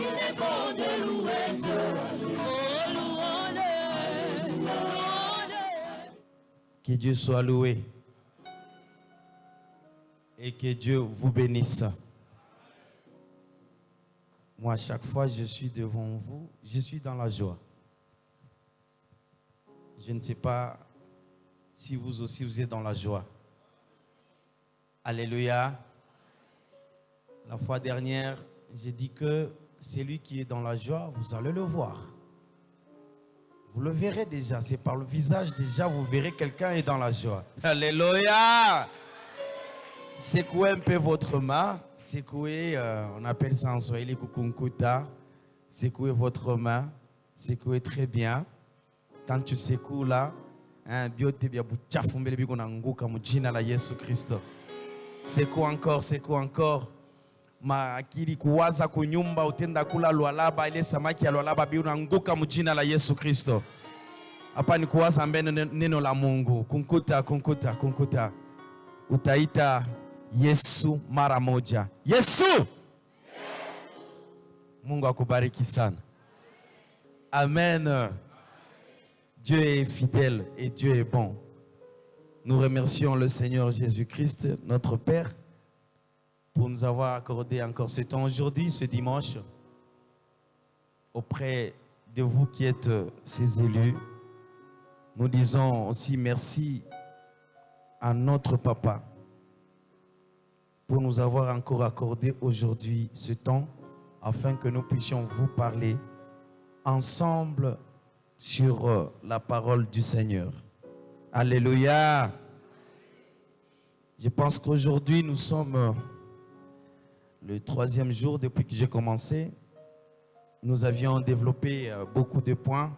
est bon de louer Dieu. Oh, louons-le, louons-le. Que Dieu soit loué et que Dieu vous bénisse. Moi, à chaque fois que je suis devant vous, je suis dans la joie. Je ne sais pas si vous aussi vous êtes dans la joie. Alléluia. La fois dernière, j'ai dit que celui qui est dans la joie, vous allez le voir. Vous le verrez déjà, c'est par le visage déjà, vous verrez quelqu'un est dans la joie. Alléluia. Secouez un peu votre main, secouez, on appelle ça en swahili kukunkuta. Secouez votre main, secouez très bien. Quand tu secoues là, biote bia buchafu mbele biko nanguka mu jina la Yesu Kristo. Secoue encore, secoue encore. Akili kuwaza kunyumba utenda kula lwalaba ile samaki ya lwalaba bi unanguka mu jina la Yesu Kristo. Hapa ni kuwaza mbele neno la Mungu. Kunkuta, kunkuta, kunkuta. Utaita Yesu mara moja. Yesu! Yes. Mungu akubariki sana. Amen. Dieu est fidèle et Dieu est bon. Nous remercions le Seigneur Jésus-Christ, notre Père, pour nous avoir accordé encore ce temps aujourd'hui, ce dimanche, auprès de vous qui êtes ses élus. Nous disons aussi merci à notre Papa pour nous avoir encore accordé aujourd'hui ce temps afin que nous puissions vous parler ensemble sur la parole du Seigneur. Alléluia. Je pense qu'aujourd'hui nous sommes le 3e jour depuis que j'ai commencé. Nous avions développé beaucoup de points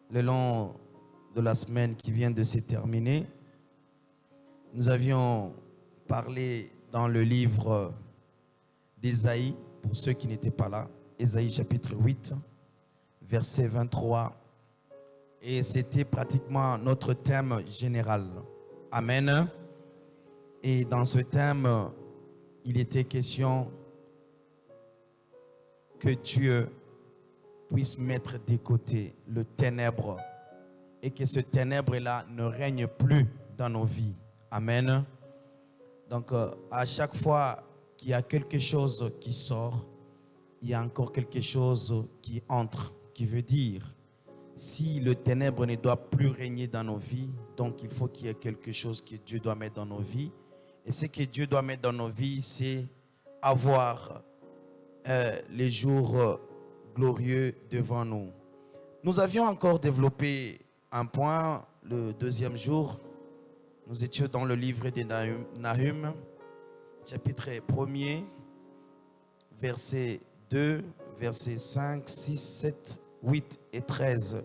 le long de la semaine qui vient de se terminer. Nous avions parlé dans le livre d'Ésaïe, pour ceux qui n'étaient pas là, Ésaïe chapitre 8, verset 23. Et c'était pratiquement notre thème général. Amen. Et dans ce thème, il était question que Dieu puisse mettre de côté le ténèbre et que ce ténèbre-là ne règne plus dans nos vies. Amen. Donc, à chaque fois qu'il y a quelque chose qui sort, il y a encore quelque chose qui entre, qui veut dire, si le ténèbre ne doit plus régner dans nos vies, donc il faut qu'il y ait quelque chose que Dieu doit mettre dans nos vies. Et ce que Dieu doit mettre dans nos vies, c'est avoir les jours glorieux devant nous. Nous avions encore développé un point le 2e jour. Nous étions dans le livre de Nahum, chapitre 1er, verset 2, versets 5, 6, 7, 8 et 13.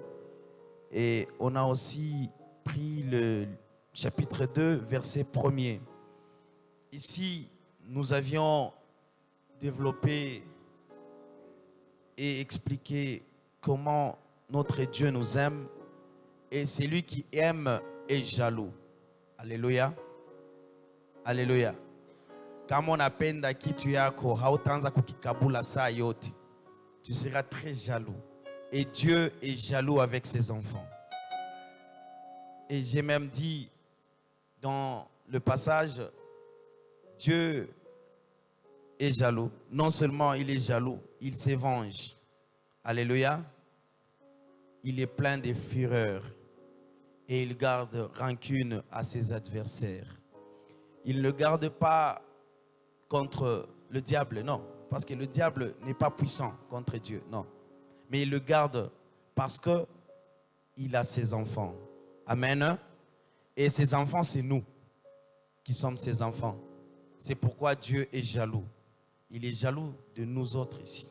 Et on a aussi pris le chapitre 2, verset 1er. Ici, nous avions développé et expliqué comment notre Dieu nous aime et celui qui aime est jaloux. Alléluia. Alléluia. Kama unapenda kitu yako hautaanza kukikabula saa yote. Tu seras très jaloux. Et Dieu est jaloux avec ses enfants. Et j'ai même dit dans le passage, Dieu est jaloux. Non seulement il est jaloux, il se venge. Alléluia. Il est plein de fureur et il garde rancune à ses adversaires. Il ne garde pas contre le diable, non. Parce que le diable n'est pas puissant contre Dieu, non. Mais il le garde parce qu'il a ses enfants. Amen. Et ses enfants, c'est nous qui sommes ses enfants. C'est pourquoi Dieu est jaloux. Il est jaloux de nous autres ici.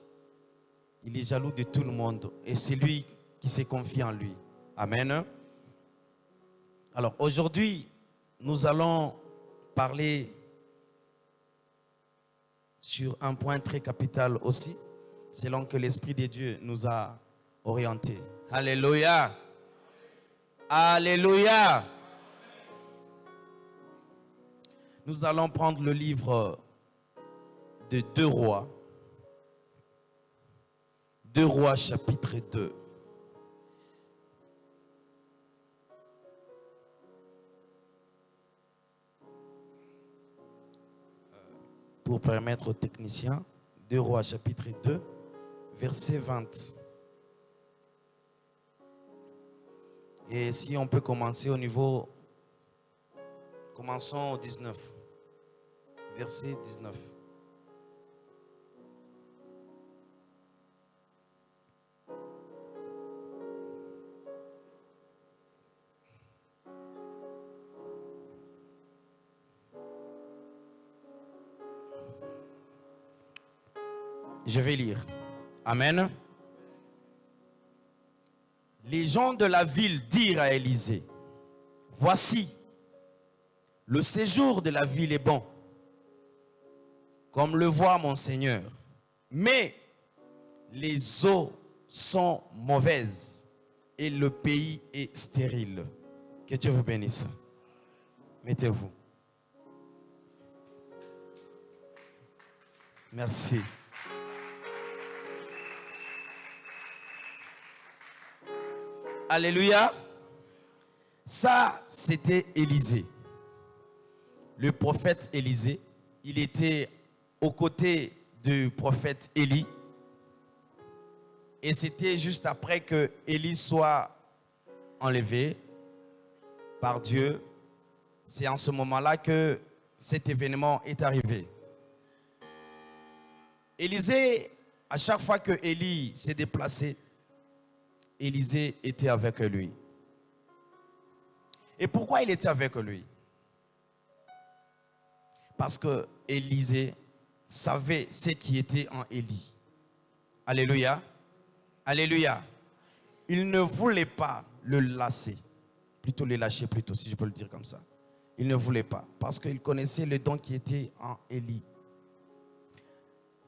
Il est jaloux de tout le monde. Et c'est lui qui se confie en lui. Amen. Alors aujourd'hui, nous allons parler sur un point très capital aussi, selon que l'Esprit de Dieu nous a orientés. Alléluia. Alléluia. Nous allons prendre le livre de 2 Rois. 2 Rois chapitre 2. Pour permettre aux techniciens, 2 Rois chapitre 2, verset 20. Et si on peut commencer au niveau, commençons au 19, verset 19. Je vais lire. Amen. Les gens de la ville dirent à Élisée, voici, le séjour de la ville est bon, comme le voit mon Seigneur. Mais les eaux sont mauvaises et le pays est stérile. Que Dieu vous bénisse. Mettez-vous. Merci. Alléluia. Ça, c'était Élisée. Le prophète Élisée, il était aux côtés du prophète Élie. Et c'était juste après que Élie soit enlevé par Dieu. C'est en ce moment-là que cet événement est arrivé. Élisée, à chaque fois que Élie s'est déplacé, Élisée était avec lui. Et pourquoi il était avec lui? Parce que Élisée savait ce qui était en Élie. Alléluia. Alléluia. Il ne voulait pas le lasser. Plutôt le lâcher plutôt, si je peux le dire comme ça. Il ne voulait pas. Parce qu'il connaissait le don qui était en Élie.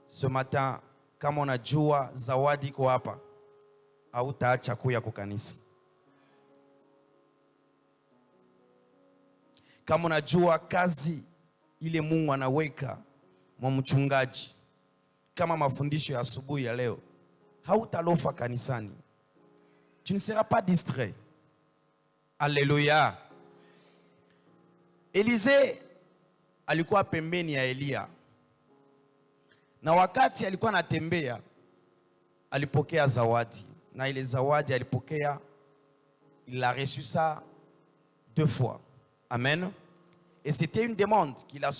Ce matin, kama unajua zawadi iko hapa, hautaacha kuja kwa kanisa. Kama unajua kazi ile Mungu anaweka mwa mchungaji, kama mafundisho ya asubuhi ya leo, hautalofa kanisani. Tu ne seras pas distrait. Alléluia. Élisée alikuwa pembeni ya Elia. Na wakati alikuwa anatembea, alipokea zawadi. Na ile zawadi alipokea, il a reçu ça 2 fois. Amen. Et c'était une demande qu'il a.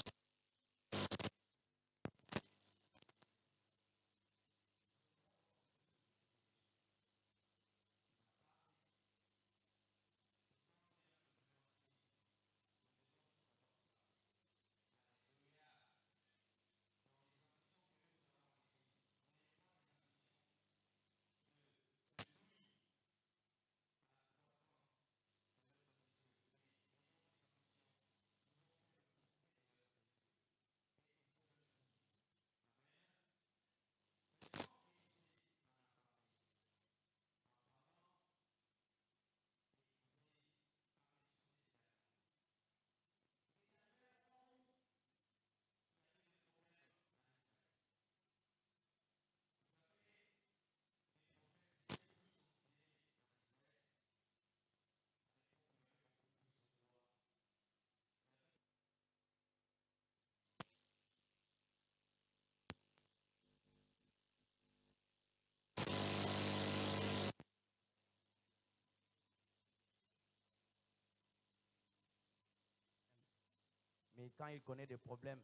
Mais quand il connaît des problèmes,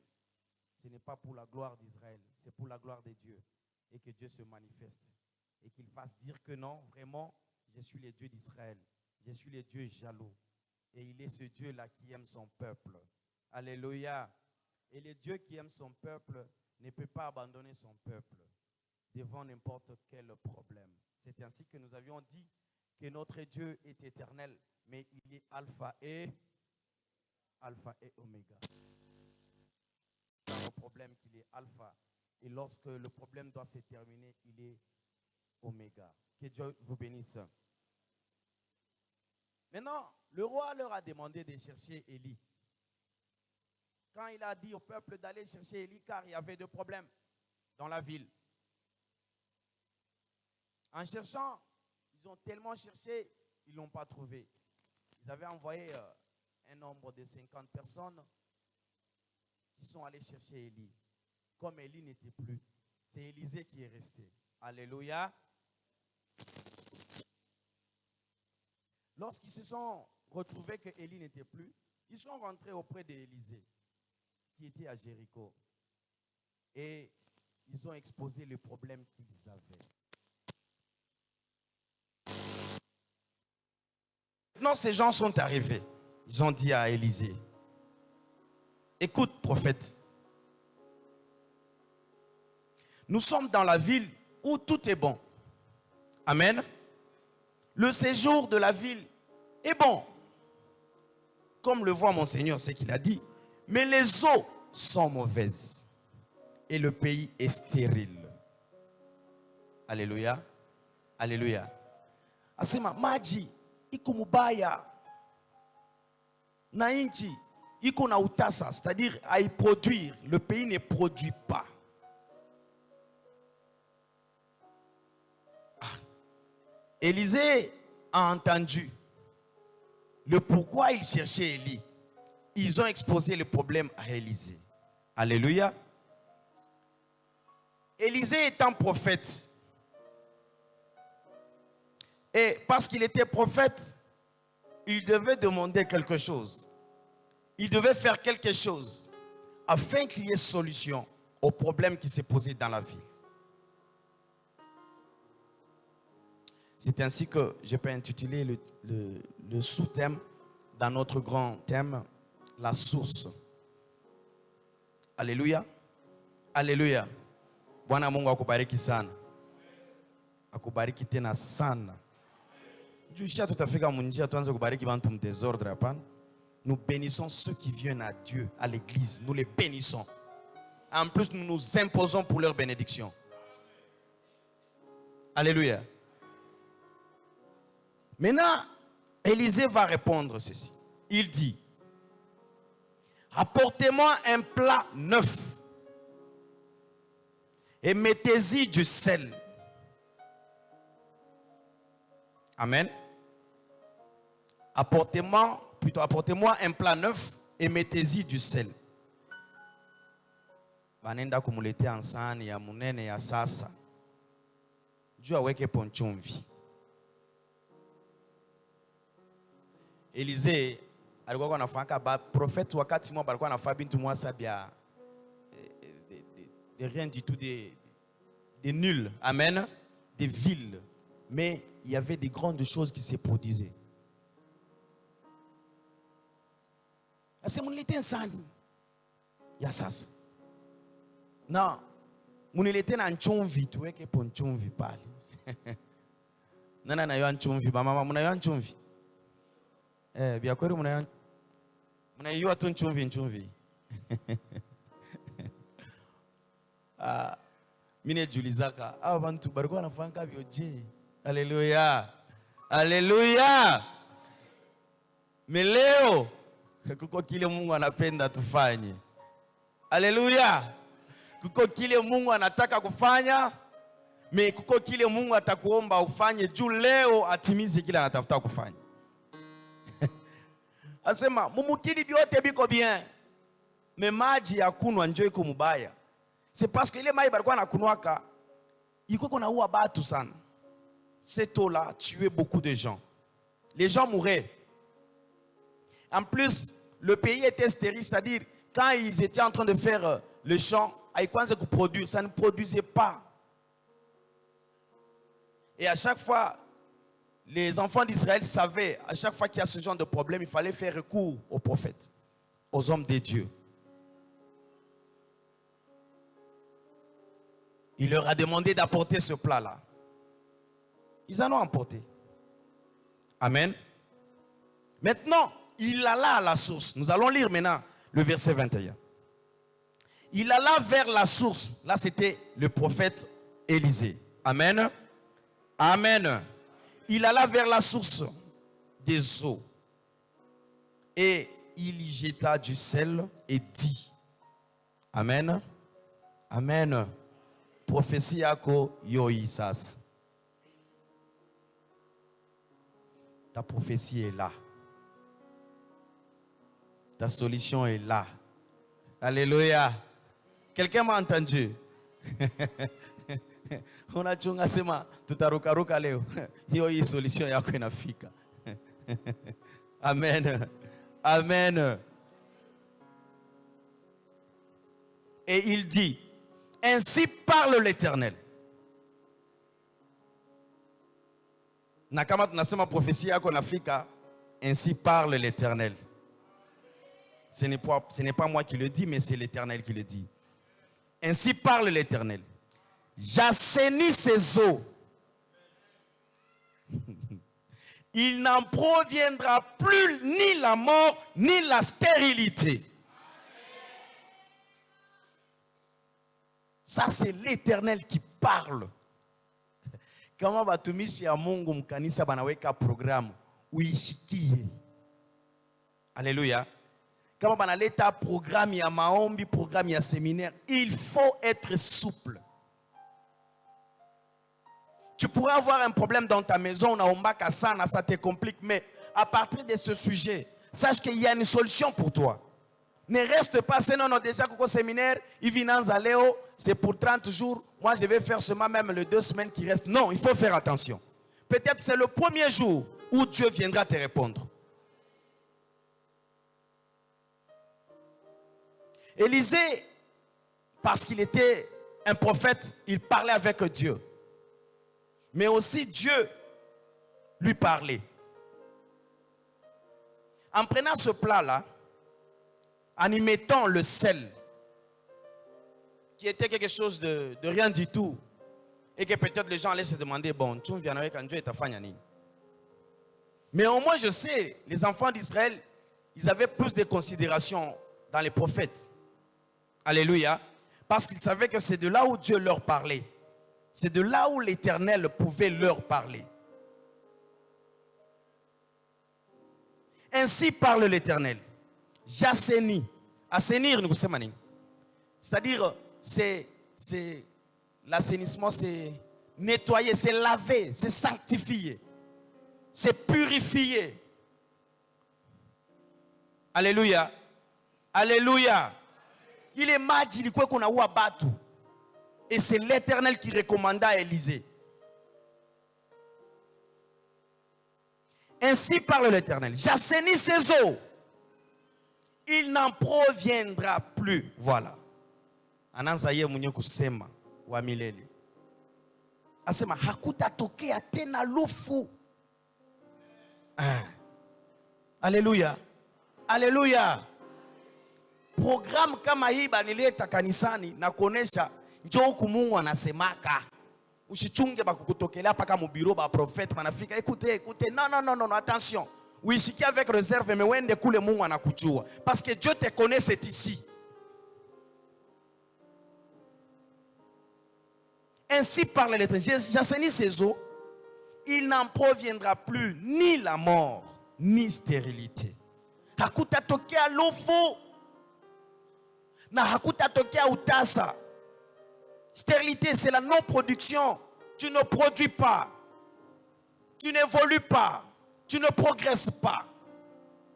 ce n'est pas pour la gloire d'Israël, c'est pour la gloire de Dieu. Et que Dieu se manifeste. Et qu'il fasse dire que non, vraiment, je suis le Dieu d'Israël. Je suis le Dieu jaloux. Et il est ce Dieu-là qui aime son peuple. Alléluia. Et le Dieu qui aime son peuple ne peut pas abandonner son peuple devant n'importe quel problème. C'est ainsi que nous avions dit que notre Dieu est éternel, mais il est alpha et oméga. Dans le problème qu'il est alpha, et lorsque le problème doit se terminer, il est oméga. Que Dieu vous bénisse. Maintenant, le roi leur a demandé de chercher Élie. Quand il a dit au peuple d'aller chercher Élie, car il y avait 2 problèmes dans la ville. En cherchant, ils ont tellement cherché, ils ne l'ont pas trouvé. Ils avaient envoyé un nombre de 50 personnes qui sont allés chercher Élie. Comme Élie n'était plus, c'est Élisée qui est resté. Alléluia. Lorsqu'ils se sont retrouvés que Élie n'était plus, ils sont rentrés auprès d'Élisée, qui était à Jéricho. Et ils ont exposé le problème qu'ils avaient. Maintenant, ces gens sont arrivés. Ils ont dit à Élisée, écoute, prophète, nous sommes dans la ville où tout est bon. Amen. Le séjour de la ville est bon. Comme le voit mon Seigneur, c'est qu'il a dit. Mais les eaux sont mauvaises. Et le pays est stérile. Alléluia. Alléluia. Asema maji iko mubaya. Na inchi iko na utasa, c'est-à-dire à y produire. Le pays ne produit pas. Élisée a entendu le pourquoi il cherchait Élie. Ils ont exposé le problème à Élisée. Alléluia. Élisée étant prophète, et parce qu'il était prophète, il devait demander quelque chose. Il devait faire quelque chose afin qu'il y ait solution au problème qui s'est posé dans la ville. C'est ainsi que je peux intituler le sous-thème dans notre grand thème, la source. Alléluia. Alléluia. Bwana Mungu akubariki sana. Akubariki tena sana. Jusqu'à tout à fait comme munjia tuanze kubariki bantu mu désordre hapana. Nous bénissons ceux qui viennent à Dieu, à l'église. Nous les bénissons. En plus, nous nous imposons pour leur bénédiction. Alléluia. Maintenant, Élisée va répondre ceci. Il dit, apportez-moi un plat neuf et mettez-y du sel. Amen. Apportez-moi un plat neuf et mettez-y du sel. Banenda kumulete ansani ya munene ya sasa. Jua weke ponchumvi. Élisée alikuwa anafanya prophète wakati mmoja alikuwa anafanya bintu mwasa bia de rien du tout, de nul. Amen. Des villes. Mais il y avait des grandes choses qui se produisaient. C'est mon était insani. Il y a ça. Non. Mon était en chumvi, tu vois que pour chumvi parle. Nana na yo chumvi, mama muna yo chumvi. Bia kweli muna yo tu chumvi. Mine julizaka abantu barikuwa nafanya vyoje. Alléluia. Alléluia. Mais leo kuko kile Mungu anapenda tufanye. Alléluia. Kuko kile Mungu anataka kufanya, mais kuko kile Mungu atakuomba ufanye juu leo atimize kile anatafuta kufanya. Asema mumukili byote biko bien. Mais maji ya kunwa njoo iko mubaya. C'est parce que ile maji balikuwa nakunwaka iko kuna uwa batu sana. Cette eau-là tuait beaucoup de gens. Les gens mouraient. En plus, le pays était stérile, c'est-à-dire quand ils étaient en train de faire le champ, ça ne produisait pas. Et à chaque fois, les enfants d'Israël savaient, à chaque fois qu'il y a ce genre de problème, il fallait faire recours aux prophètes, aux hommes de Dieu. Il leur a demandé d'apporter ce plat-là. Ils en ont emporté. Amen. Maintenant, il alla à la source. Nous allons lire maintenant le verset 21. Il alla vers la source. Là, c'était le prophète Élisée. Amen. Amen. Il alla vers la source des eaux. Et il y jeta du sel et dit. Amen. Amen. Prophétie yako yoisas. Ta prophétie est là. Ta solution est là. Alléluia. Quelqu'un m'a entendu? Unachunga sema tutarukaruka leo. Hiyo solution yako inafika. Amen. Amen. Et il dit, ainsi parle l'Éternel. Na kama tunasema prophétie yako nafika, ainsi parle l'Éternel. Ce n'est pas moi qui le dis, mais c'est l'Éternel qui le dit. Ainsi parle l'Éternel. J'assainis ses eaux. Il n'en proviendra plus ni la mort, ni la stérilité. Ça, c'est l'Éternel qui parle. Kama batumishi ya Mungu mkanisa banaweka programu, uishikie. Alléluia. Kama banaleta programme ya maombi, programme ya séminaire, il faut être souple. Tu pourrais avoir un problème dans ta maison, ça te complique, mais à partir de ce sujet, sache qu'il y a une solution pour toi. Ne reste pas, c'est non, déjà qu'au séminaire, il vient en Zaléo, c'est pour 30 jours, moi je vais faire seulement même les 2 semaines qui restent. Non, il faut faire attention. Peut-être c'est le premier jour où Dieu viendra te répondre. Élisée, parce qu'il était un prophète, il parlait avec Dieu. Mais aussi Dieu lui parlait. En prenant ce plat-là, en y mettant le sel, qui était quelque chose de rien du tout, et que peut-être les gens allaient se demander, bon, tu viens avec un Dieu et ta famille. Mais au moins je sais, les enfants d'Israël, ils avaient plus de considération dans les prophètes. Alléluia. Parce qu'ils savaient que c'est de là où Dieu leur parlait. C'est de là où l'Éternel pouvait leur parler. Ainsi parle l'Éternel. J'assainis. Assainir, nous sommes. C'est-à-dire, c'est l'assainissement, c'est nettoyer, c'est laver, c'est sanctifier, c'est purifier. Alléluia. Alléluia. Il est magi, il quoi qu'on a ou abattu. Et c'est l'Éternel qui recommanda à Élisée. Ainsi parle l'Éternel. J'assainis ses eaux. Il n'en proviendra plus. Voilà. Ananzaye mwenye kusema wa milele. Asema hakutatokea tena lufu. Alléluia. Alléluia. Programme kama hii banileta kanisani na kuonesha njoo huku Mungu anasemaka. Usichunge bakukutokelea paka mu bureau ba prophète manafika. Écoutez, non, attention. Uishikie avec réserve mais wende kule Mungu anakujua parce que Dieu te connaît, c'est ici. Ainsi parle l'Éternel. J'assainis ses eaux. Il n'en proviendra plus ni la mort ni stérilité. Hakutatokea lufu na hakutatokea utasa. Stérilité, c'est la non-production. Tu ne produis pas. Tu n'évolues pas. Tu ne progresses pas.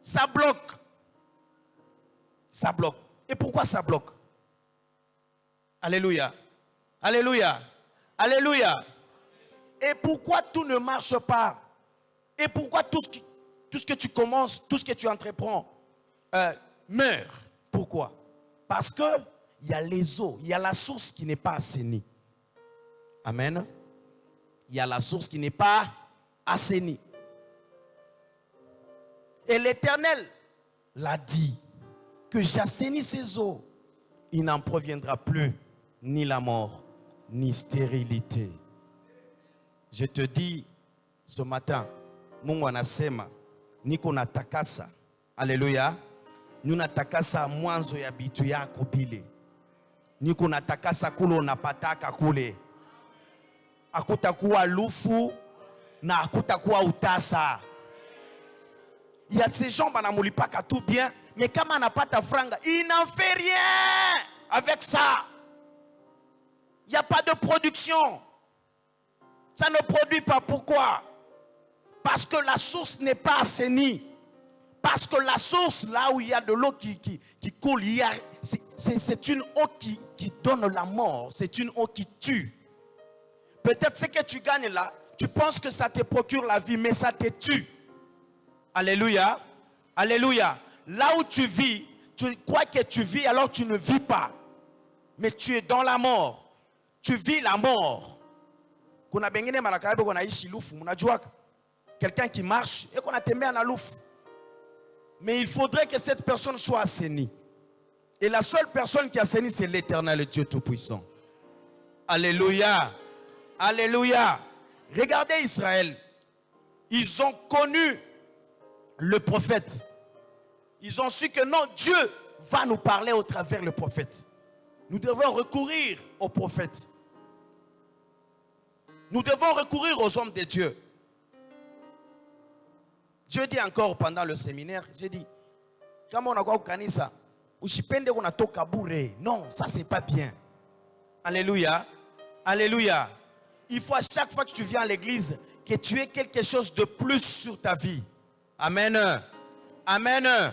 Ça bloque. Ça bloque. Et pourquoi ça bloque? Alléluia. Alléluia. Alléluia. Et pourquoi tout ne marche pas? Et pourquoi tout ce que tu commences, tout ce que tu entreprends meurt? Pourquoi? Parce que il y a les eaux, il y a la source qui n'est pas assainie. Amen. Il y a la source qui n'est pas assainie. Et l'Éternel l'a dit, que j'assainis ces eaux. Il n'en proviendra plus ni la mort, ni stérilité. Je te dis ce matin, Mungu anasema, niko natakasa. Alléluia. Nunatakasa mwanzo ya bitu yako bile. Niko natakasa kule unapataka kule. Hakutakuwa lufu na hakutakuwa utasa. Il y a ces gens banamulipaka tout bien, mais comme on n'a pas ta franga, il n'en fait rien avec ça. Il n'y a pas de production. Ça ne produit pas. Pourquoi? Parce que la source n'est pas assainie. Parce que la source, là où il y a de l'eau qui coule, c'est une eau qui donne la mort. C'est une eau qui tue. Peut-être ce que tu gagnes là, tu penses que ça te procure la vie, mais ça te tue. Alléluia. Alléluia. Là où tu vis, tu crois que tu vis alors tu ne vis pas. Mais tu es dans la mort. Tu vis la mort. Quelqu'un qui marche et qu'on a tembé en alouf. Mais il faudrait que cette personne soit assainie. Et la seule personne qui assainit, c'est l'Éternel Dieu Tout-Puissant. Alléluia. Alléluia. Regardez Israël. Ils ont connu le prophète. Ils ont su que non, Dieu va nous parler au travers le prophète. Nous devons recourir au prophète. Nous devons recourir aux hommes de Dieu. Dieu dit encore pendant le séminaire, j'ai dit, comment on a quoi au kanisa, usipende qu'on a toka bure. Non, ça c'est pas bien. Alléluia. Alléluia. Il faut à chaque fois que tu viens à l'église que tu aies quelque chose de plus sur ta vie. Amen. Amen.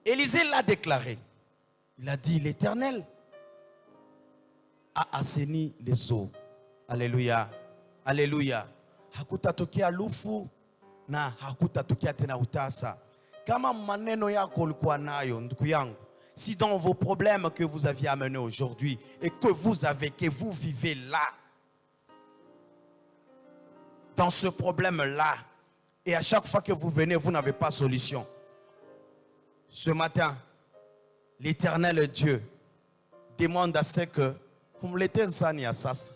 Élisée l'a déclaré. Il a dit, l'Éternel a assaini les eaux. Alléluia. Alléluia. Hakutatokia lufu na hakutatokia tena utasa. Kama maneno yako ulikuwa nayo ndugu yangu, si dans vos problèmes que vous aviez amenés aujourd'hui et que vous vivez là, dans ce problème-là, et à chaque fois que vous venez, vous n'avez pas de solution. Ce matin, l'Éternel Dieu demande à ce que vous me l'étez sani à sas.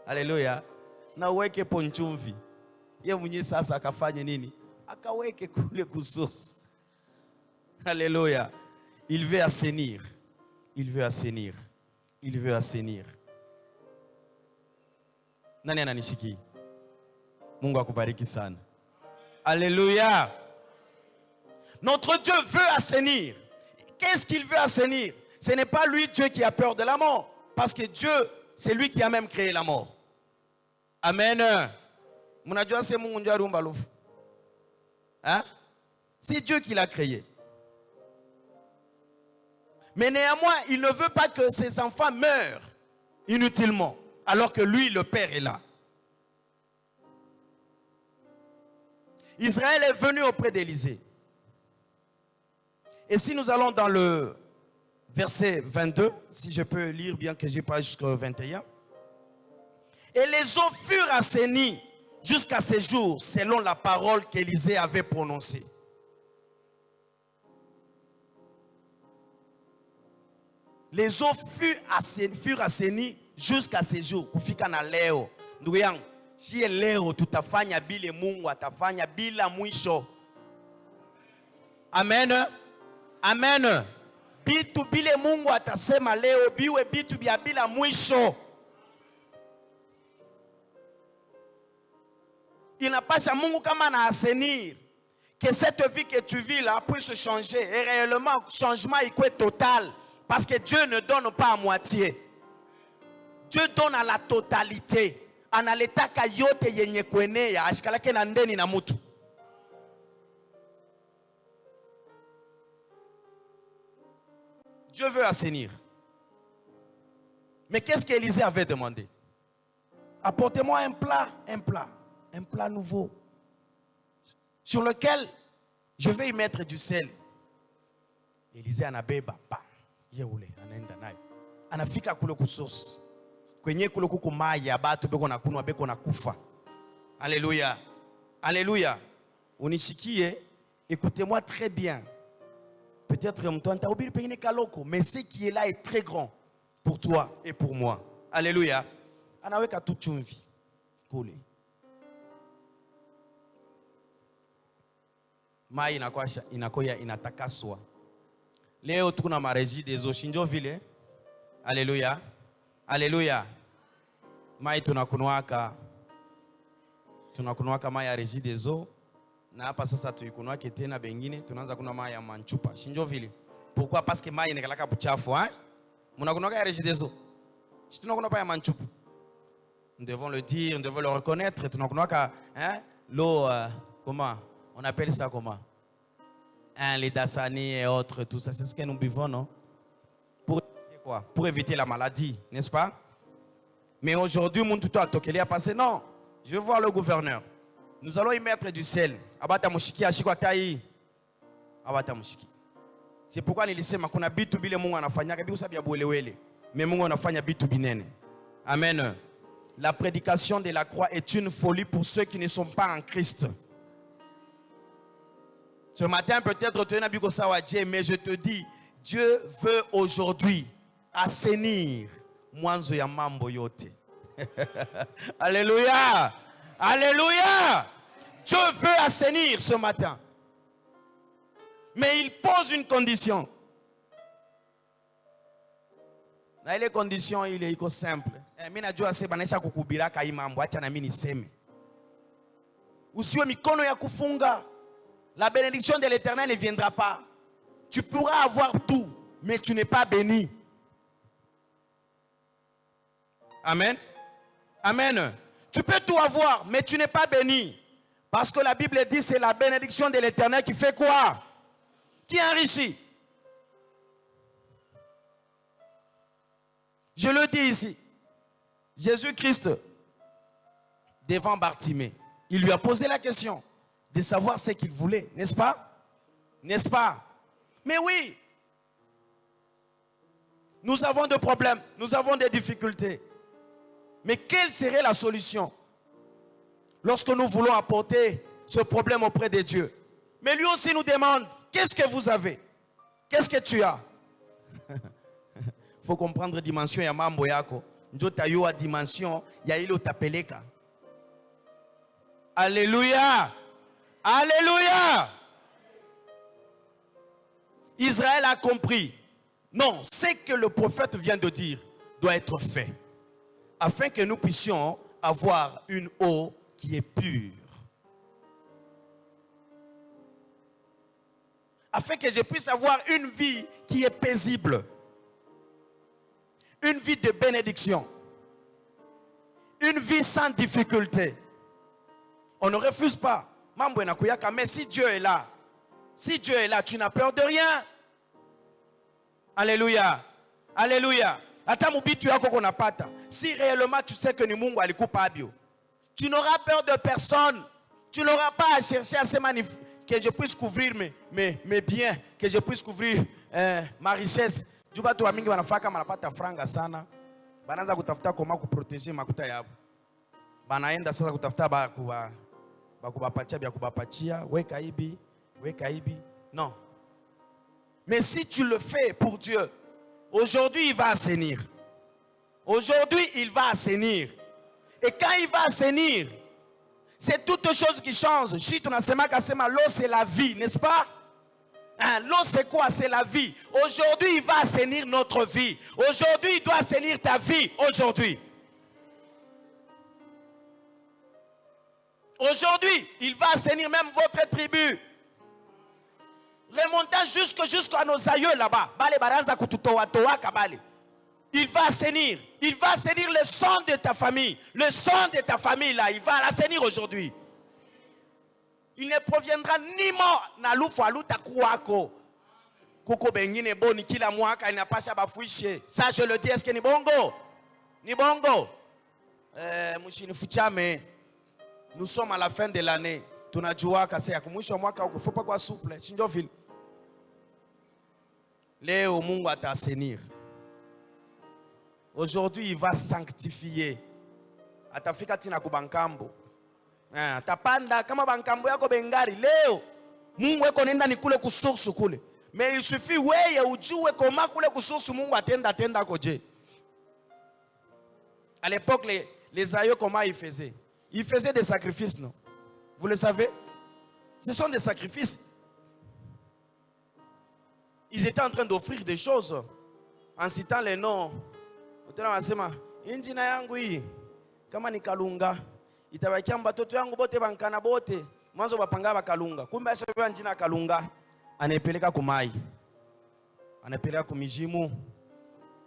Alléluia. Na weke ponchumvi. Ye mwenye sasa akafanye nini? Akaweke kule kusource. Alléluia. Il veut assainir. Il veut assainir. Il veut assainir. Nani ananishiki? Mungu akubariki sana. Alléluia. Notre Dieu veut assainir. Qu'est-ce qu'il veut assainir? Ce n'est pas lui, Dieu, qui a peur de la mort. Parce que Dieu, c'est lui qui a même créé la mort. Amen. Hein? C'est Dieu qui l'a créé. Mais néanmoins, il ne veut pas que ses enfants meurent inutilement, alors que lui, le Père, est là. Israël est venu auprès d'Élisée. Et si nous allons dans le verset 22, si je peux lire bien que j'ai parlé jusqu'au 21. Et les eaux furent assainies jusqu'à ce jour, selon la parole qu'Élisée avait prononcée. Les eaux furent assainies jusqu'à ce jour. Kufika na leo. Ndugu yangu, si leo tutafanya bile Mungu atafanya bila mwisho. Amen. Amen. Bitu bile Mungu atasema leo biwe bitu bia bila mwisho. Inapasha Mungu kama na assainir que cette vie que tu vis là puisse changer et réellement changement est total parce que Dieu ne donne pas à moitié. Dieu donne à la totalité. Analetaka yote yenye kuenea ashikalake na ndeni na mutu. Dieu veut assainir. Mais qu'est-ce qu'Élisée avait demandé? Apportez-moi un plat nouveau, sur lequel je vais y mettre du sel. Élisée anabeba, yeule anaenda nayo. Anafika kule kusource. Kwenye kule kuko maji abatu beko na kunwa beko na kufa. Alléluia. Alléluia. Unishikie, écoutez-moi très bien. Peut-être mtanta ubiri pengine kaloko, mais ce qui est là est très grand pour toi et pour moi. Alléluia. Anaweka tu chumvi kule. Mai inakoya inatakaswa. Leo tuko na mareji des eaux shinjo vile. Alléluia. Alléluia. Mai tunakunuaka mai ya reji des eaux. Na hapa sasa tuikunuake tena bengine tunaanza kuna mai ya manchupa. Shinjo vile. Pourquoi? Parce que mai inakalaka buchafu, hein? Munakunuaka ya reji des eaux. Si tunakunuaka ya manchupa. Nous devons le dire, nous devons le reconnaître. Hein? L'eau, comment? On appelle ça comment? Hein, les Dasani et autres, tout ça, c'est ce que nous buvons, non? Pour éviter quoi? Pour éviter la maladie, n'est-ce pas? Mais aujourd'hui, mon tuto a toqué, il a passé. Non, je vais voir le gouverneur. Nous allons y mettre du sel. Abata mushiki, ashikwatai. Abata mushiki. C'est pourquoi nilisema kuna bitu bile Mungu anafanyaka bitu sabia buelewele. Mais Mungu anafanya bitu binene. Amen. La prédication de la croix est une folie pour ceux qui ne sont pas en Christ. Ce matin, peut-être tu es un biko sawa Dieu, mais je te dis, Dieu veut aujourd'hui assainir mwanzo ya mambo yote. Alléluia. Alléluia. Dieu veut assainir ce matin. Mais il pose une condition. Na ile condition ile iko simple. Mimi najua sasa banaisha kukubiraka hii mambo, acha na mimi niseme. Usiwe mikono ya kufunga. La bénédiction de l'Éternel ne viendra pas. Tu pourras avoir tout, mais tu n'es pas béni. Amen. Amen. Tu peux tout avoir, mais tu n'es pas béni. Parce que la Bible dit c'est la bénédiction de l'Éternel qui fait quoi? Qui enrichit. Je le dis ici. Jésus-Christ, devant Bartimée, il lui a posé la question de savoir ce qu'il voulait, n'est-ce pas? N'est-ce pas? Mais oui. Nous avons des problèmes, nous avons des difficultés. Mais quelle serait la solution lorsque nous voulons apporter ce problème auprès de Dieu? Mais lui aussi nous demande, qu'est-ce que vous avez? Qu'est-ce que tu as? Il faut comprendre la dimension ya mambo yako. Njota yo a dimension ya ile utapeleka. Alléluia. Alléluia. Israël a compris. Non, ce que le prophète vient de dire doit être fait. Afin que nous puissions avoir une eau qui est pure. Afin que je puisse avoir une vie qui est paisible. Une vie de bénédiction. Une vie sans difficulté. On ne refuse pas. Mais si Dieu est là, tu n'as peur de rien. Alléluia. Alléluia. Si réellement tu sais que ni Mungu alikupa bio, tu n'auras peur de personne. Tu n'auras pas à chercher à se manifester. Que je puisse couvrir mes biens, que je puisse couvrir ma richesse. Juba tu amingi wanafaka manapata franga sana. Banaanza kutafuta koma kuproteger makuta yao. Banaenda sasa kutafuta bakubapatia bya kubapatia, weka hivi. Non. Mais si tu le fais pour Dieu, aujourd'hui il va assainir. Aujourd'hui il va assainir. Et quand il va assainir, c'est toute chose qui change. Si tu n'as pas l'eau c'est la vie, n'est-ce pas? Hein, l'eau c'est quoi? C'est la vie. Aujourd'hui il va assainir notre vie. Aujourd'hui il doit assainir ta vie. Aujourd'hui. Aujourd'hui il va assainir même votre tribu. Remontant jusqu'à nos aïeux là-bas. Il va assainir. Il va assainir le sang de ta famille. Le sang de ta famille là, il va l'assainir aujourd'hui. Il ne proviendra ni mort na lufu aluta kuako. Koko bengine boni kila mwaka inapasha bafuishe. Ça je le dis, est-ce que ni bongo? Ni bongo? Mushini fuchame. Nous sommes à la fin de l'année. Tunajua kase ya kumwisho mwaka ukufupa kwa souple. Shinjo vile. Leo Mungu ataassainir. Aujourd'hui, il va sanctifier. Atafika tina kubankambo. Tapanda kama bankambo yako bengari. Leo, Mungu eko nenda ni kule kusource kule. Mais il suffit weye ujue koma kule kusource Mungu atenda koje. À l'époque, les aïeux, comment ils faisaient? Ils faisaient des sacrifices, non? Vous le savez? Ce sont des sacrifices. Ils étaient en train d'offrir des choses en citant les noms. Wanasema injina yangu hii kama ni kalunga itabakia mbatoto yangu bote bankana bote mwanzo bapanga bakalunga kumbe ashapewa njina kalunga anaipeleka kumai anapeleka kumijimu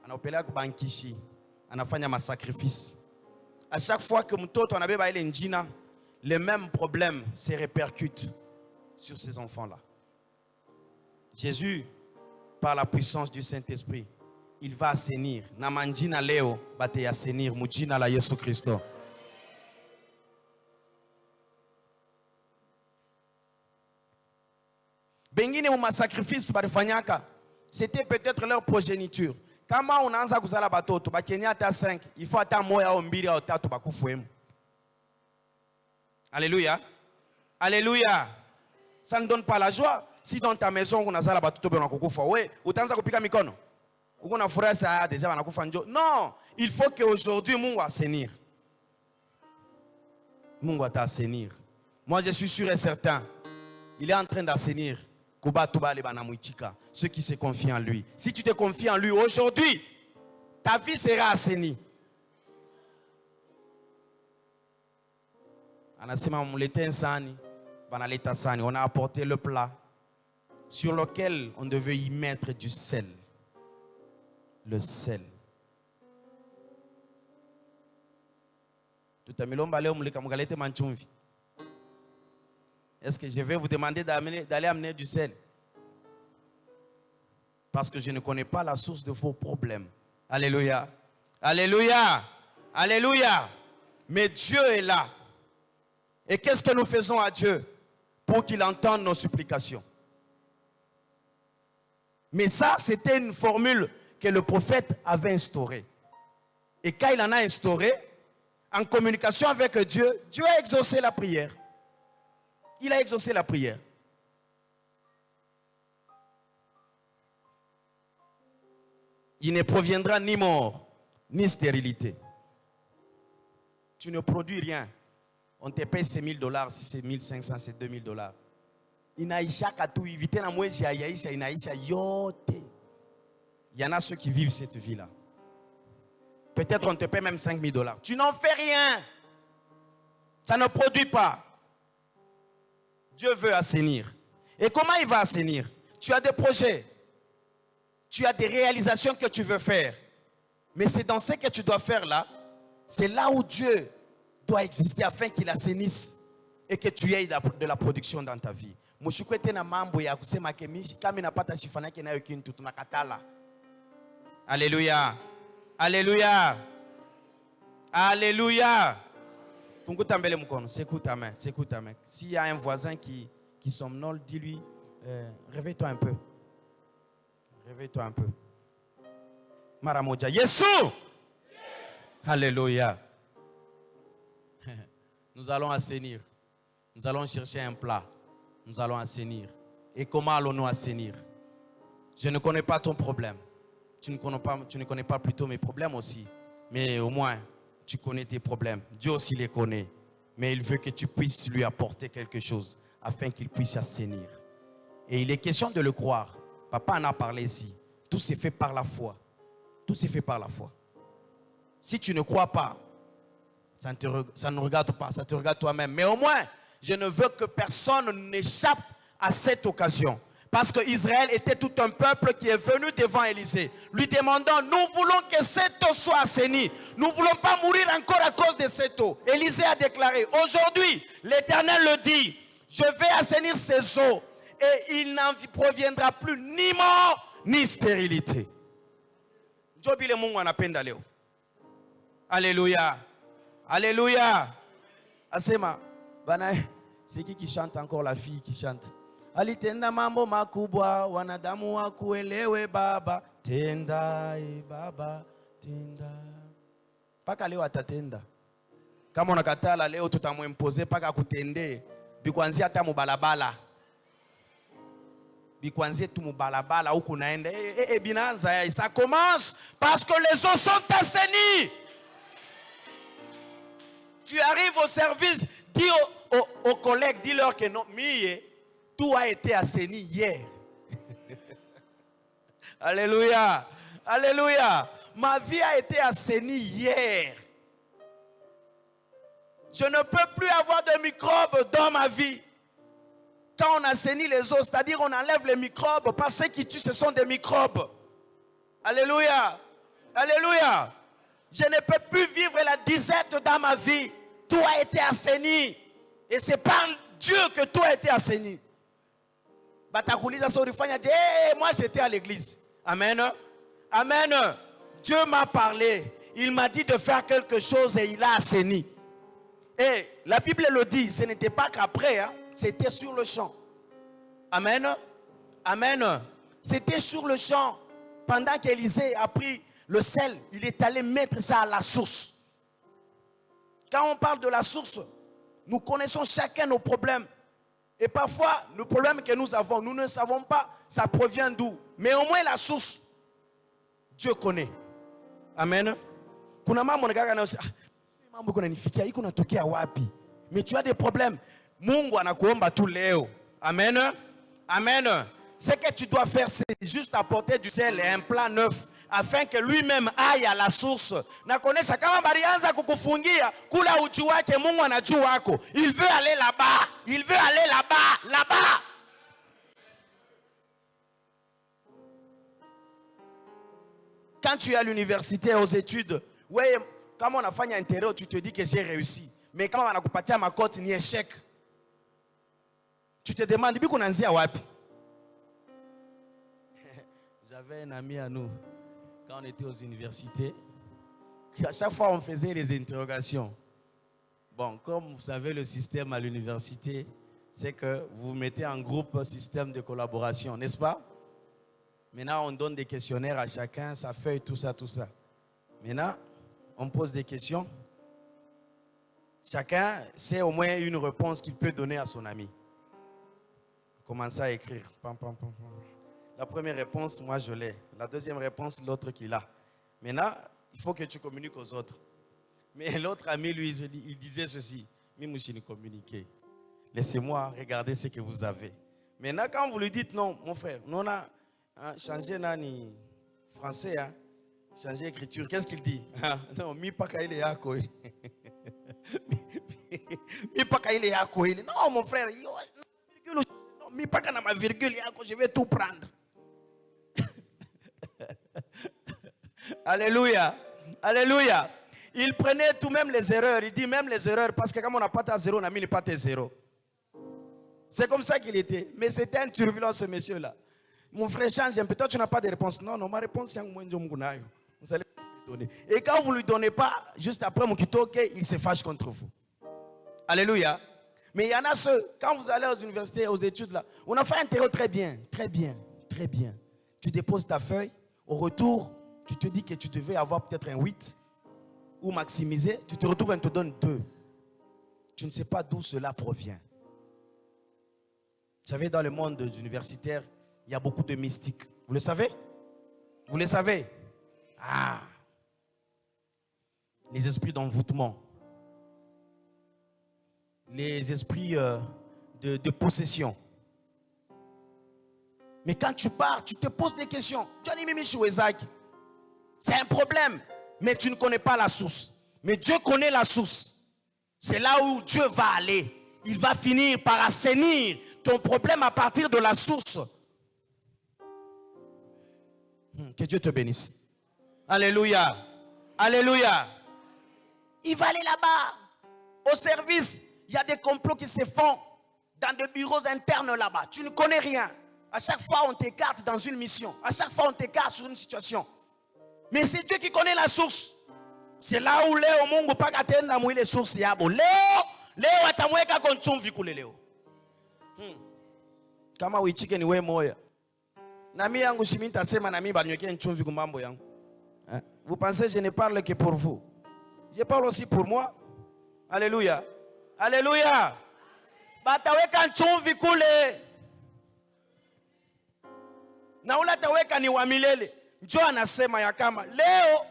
anaupeleka kubankishi anafanya masacrifice À chaque fois que mtoto anabeba ile njina, les mêmes problèmes se répercutent sur ces enfants-là. Jésus, par la puissance du Saint-Esprit, il va assainir. Namanjina leo bate assainir mujina la Yesu Kristo. Bengine mu sacrifice barifanyaka, c'était peut-être leur progéniture. Kama unaanza kuzala batoto bakenya hata 5, il faut hata moya au mbili au tatu bakufuemu. Alléluia. Alléluia. Ça ne donne pas la joie. Si dans ta maison on a zala batoto be unakufa, ouais, utaanza kupika mikono. Uko na furaha ça déjà wanakufa njo. Non, il faut que aujourd'hui Mungu assainir. Mungu ata assainir. Moi je suis sûr et certain, il est en train d'assainir ceux qui se confient en lui. Si tu te confies en lui aujourd'hui, ta vie sera assainie. On a apporté le plat sur lequel on devait y mettre du sel. Le sel. Est-ce que je vais vous demander d'aller amener du sel? Parce que je ne connais pas la source de vos problèmes. Alléluia. Alléluia. Alléluia. Mais Dieu est là. Et qu'est-ce que nous faisons à Dieu pour qu'il entende nos supplications? Mais ça, c'était une formule que le prophète avait instaurée. Et quand il en a instauré, en communication avec Dieu, Dieu a exaucé la prière. Il a exaucé la prière. Il ne proviendra ni mort, ni stérilité. Tu ne produis rien. On te paye ces $1000, si c'est 1500, c'est $2000. Inaisha katu éviter na mwezi ya yaisha inaisha yote. Il y en a ceux qui vivent cette vie-là. Peut-être on te paye même $5000. Tu n'en fais rien. Ça ne produit pas. Dieu veut assainir. Et comment il va assainir? Tu as des projets. Tu as des réalisations que tu veux faire. Mais c'est dans ce que tu dois faire là. C'est là où Dieu doit exister afin qu'il assainisse et que tu aies de la production dans ta vie. Alléluia. Alléluia. Alléluia. Secoue ta main. S'il y a un voisin qui somnole, dis-lui, réveille-toi un peu. Réveille-toi un peu. Maramoja. Yesu! Yes. Alléluia. Nous allons assainir. Nous allons chercher un plat. Nous allons assainir. Et comment allons-nous assainir? Je ne connais pas ton problème. Tu ne connais pas plutôt mes problèmes aussi. Mais au moins, tu connais tes problèmes. Dieu aussi les connaît. Mais il veut que tu puisses lui apporter quelque chose afin qu'il puisse assainir. Et il est question de le croire. Papa en a parlé ici. Tout s'est fait par la foi. Tout s'est fait par la foi. Si tu ne crois pas, ça ne regarde pas, ça te regarde toi-même. Mais au moins, je ne veux que personne n'échappe à cette occasion. Parce que Israël était tout un peuple qui est venu devant Élisée, lui demandant, nous voulons que cette eau soit assainie. Nous ne voulons pas mourir encore à cause de cette eau. Élisée a déclaré, aujourd'hui, l'Éternel le dit, je vais assainir ces eaux et il n'en proviendra plus ni mort ni stérilité. Alléluia. Alléluia. Asema, c'est qui chante encore, la fille qui chante? Alitenda mambo makubwa, wanadamu wakuelewe baba. Tenda baba, tenda. Paka leo atatenda. Kama unakatala leo tutamwimpoze paka kutende. Bikuanzia hata mubalabala. Bikuanzia tu mubalabala huko naenda. Binanza, ça commence parce que les eaux sont assainies. Tu arrives au service, dis aux collègues, dis-leur que non, tout a été assaini hier. Alléluia. Alléluia. Ma vie a été assainie hier. Je ne peux plus avoir de microbes dans ma vie. Quand on assainit les eaux, c'est-à-dire on enlève les microbes, parce que ceux qui tuent, ce sont des microbes. Alléluia. Alléluia. Je ne peux plus vivre la disette dans ma vie. Tout a été assaini. Et c'est par Dieu que tout a été assaini. Moi j'étais à l'église. Amen. Amen. Dieu m'a parlé. Il m'a dit de faire quelque chose et il a assaini. Et la Bible le dit, ce n'était pas qu'après, hein, c'était sur le champ. Amen. Amen. C'était sur le champ. Pendant qu'Élisée a pris le sel, il est allé mettre ça à la source. Quand on parle de la source, nous connaissons chacun nos problèmes. Et parfois, le problème que nous avons, nous ne savons pas, ça provient d'où. Mais au moins la source, Dieu connaît. Amen. Mais tu as des problèmes. Mungu anakuomba tu leo. Amen. Amen. Ce que tu dois faire, c'est juste apporter du sel et un plat neuf afin que lui-même aille à la source. Nakonesha kama barianza kukufungia kula uchi wake, Mungu anajua wako. Il veut aller là-bas. Il veut aller là-bas, là-bas. Quand tu es à l'université, aux études, ouais, quand on a fait un intérêt, tu te dis que j'ai réussi. Mais quand on a coupé ma cote, ni échec. Tu te demandes, bi kunanzia wapi? J'avais un ami à nous, quand on était aux universités, à chaque fois on faisait les interrogations. Bon, comme vous savez, le système à l'université, c'est que vous mettez en groupe système de collaboration, n'est-ce pas? Maintenant, on donne des questionnaires à chacun, sa feuille, tout ça, tout ça. Maintenant, on pose des questions. Chacun sait au moins une réponse qu'il peut donner à son ami. Commencez à écrire. Pam, pam, pam, pam. La première réponse, moi je l'ai. La deuxième réponse, l'autre qui l'a. Maintenant, il faut que tu communiques aux autres. Mais l'autre ami, lui, il disait ceci. Mimouchini communiquer. Laissez-moi regarder ce que vous avez. Maintenant, quand vous lui dites non, mon frère, non, on a changé nani français, hein, changé écriture. Qu'est-ce qu'il dit? Non, mi pas qu'il est à quoi. Mi pas qu'il est à quoi. Non, mon frère, non, mi pas qu'il ma virgule, je vais tout prendre. Alléluia. Alléluia. Il prenait tout même les erreurs. Il dit même les erreurs. Parce que quand on n'a pas ta zéro, on n'a mis pas tes zéro. C'est comme ça qu'il était. Mais c'était un turbulent ce monsieur-là. Mon frère change un peu. Toi, tu n'as pas de réponse. Non, non, ma réponse, c'est un moins de vous allez lui donner. Et quand vous ne lui donnez pas, juste après mon kitoke, il se fâche contre vous. Alléluia. Mais il y en a ceux, quand vous allez aux universités, aux études, là, on a fait un terreau très bien, très bien, très bien. Tu déposes ta feuille. Au retour, tu te dis que tu devais avoir peut-être un 8 ou maximiser. Tu te retrouves et on te donne 2. Tu ne sais pas d'où cela provient. Vous savez, dans le monde universitaire, il y a beaucoup de mystiques. Vous le savez? Vous le savez? Ah! Les esprits d'envoûtement. Les esprits de possession. Mais quand tu pars, tu te poses des questions. Johnny Mimi Chouezak, c'est un problème, mais tu ne connais pas la source. Mais Dieu connaît la source. C'est là où Dieu va aller. Il va finir par assainir ton problème à partir de la source. Que Dieu te bénisse. Alléluia. Alléluia. Il va aller là-bas. Au service, il y a des complots qui se font dans des bureaux internes là-bas. Tu ne connais rien. À chaque fois, on t'écarte dans une mission. À chaque fois, on t'écarte sur une situation. Mais c'est Dieu qui connaît la source. C'est là où Léo Mungu pas atteindre mouiller les sources yabo. Léo atamweka konchumvi kule Léo. Kama uichike ni wewe moya. Na mimi yangu shimi nitasema na mimi banyweke nchumvi kumambo yangu. Vous pensez que je ne parle que pour vous? Je parle aussi pour moi. Alléluia. Alléluia. Bataweka nchumvi kule. Na ula taweka ni wa milele. Dieu anasema ya kama leo